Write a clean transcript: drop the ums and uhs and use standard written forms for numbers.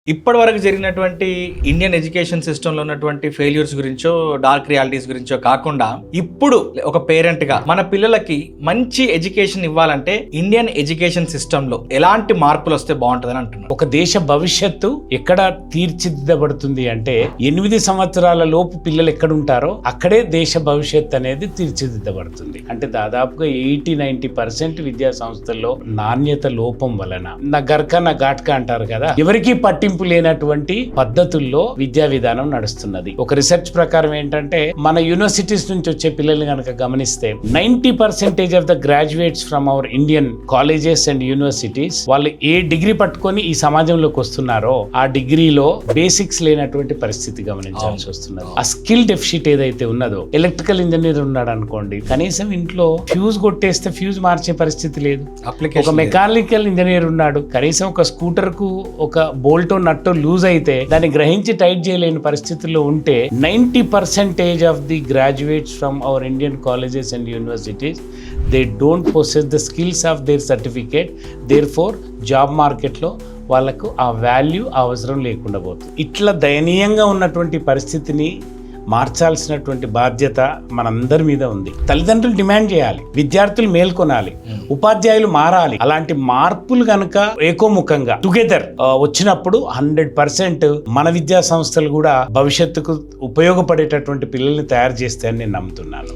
ఇప్పటి వరకు జరిగినటువంటి ఇండియన్ ఎడ్యుకేషన్ సిస్టంలో ఉన్నటువంటి ఫెయిల్యూర్స్ గురించో డార్క్ రియాలిటీస్ గురించో కాకుండా ఇప్పుడు ఒక పేరెంట్ గా మన పిల్లలకి మంచి ఎడ్యుకేషన్ ఇవ్వాలంటే ఇండియన్ ఎడ్యుకేషన్ సిస్టమ్ లో ఎలాంటి మార్పులు వస్తే బాగుంటుందని అంటున్నారు. ఒక దేశ భవిష్యత్తు ఎక్కడ తీర్చిదిద్దబడుతుంది అంటే 8 సంవత్సరాల లోపు పిల్లలు ఎక్కడ ఉంటారో అక్కడే దేశ భవిష్యత్తు అనేది తీర్చిదిద్దబడుతుంది. అంటే దాదాపుగా 80-90% విద్యా సంస్థల్లో నాణ్యత లోపం వలన నా గర్క నా ఘాట్కా అంటారు కదా, ఎవరికి పట్టింపు లేనటువంటి పద్ధతుల్లో విద్యా విధానం నడుస్తున్నది. ఒక రీసెర్చ్ ప్రకారం ఏంటంటే మన యూనివర్సిటీస్ నుంచి వచ్చే పిల్లల్ని కనుక గమనిస్తే 90% of the graduates from our Indian colleges and universities వాళ్ళు ఏ డిగ్రీ పట్టుకొని ఈ సమాజంలోకి వస్తున్నారో ఆ డిగ్రీలో బేసిక్స్ లేనటువంటి పరిస్థితి గమనించాల్సి వస్తున్నది. ఆ స్కిల్ డెఫిసిట్ ఏదైతే ఉన్నదో, ఎలక్ట్రికల్ ఇంజనీర్ ఉన్నాడు అనుకోండి, కనీసం ఇంట్లో ఫ్యూజ్ కొట్టేస్తే ఫ్యూజ్ మార్చే పరిస్థితి లేదు. ఒక మెకానికల్ ఇంజనీర్ ఉన్నాడు, కనీసం ఒక స్కూటర్ కు ఒక బోల్ట్ నట్టు లూజ్ అయితే దాన్ని గ్రహించి టైట్ చేయలేని పరిస్థితుల్లో ఉంటే 90% of the graduates from our Indian colleges and universities they don't possess the skills of their certificate. Therefore job మార్కెట్లో వాళ్ళకు ఆ వాల్యూ అవసరం లేకుండా పోతుంది. ఇట్లా దయనీయంగా ఉన్నటువంటి పరిస్థితిని మార్చాల్సినటువంటి బాధ్యత మనందరి మీద ఉంది. తల్లిదండ్రులు డిమాండ్ చేయాలి, విద్యార్థులు మేల్కొనాలి, ఉపాధ్యాయులు మారాలి. అలాంటి మార్పులు కనుక ఏకోముఖంగా టుగెదర్ వచ్చినప్పుడు 100% మన విద్యా సంస్థలు కూడా భవిష్యత్తుకు ఉపయోగపడేటటువంటి పిల్లల్ని తయారు చేస్తాయని నేను నమ్ముతున్నాను.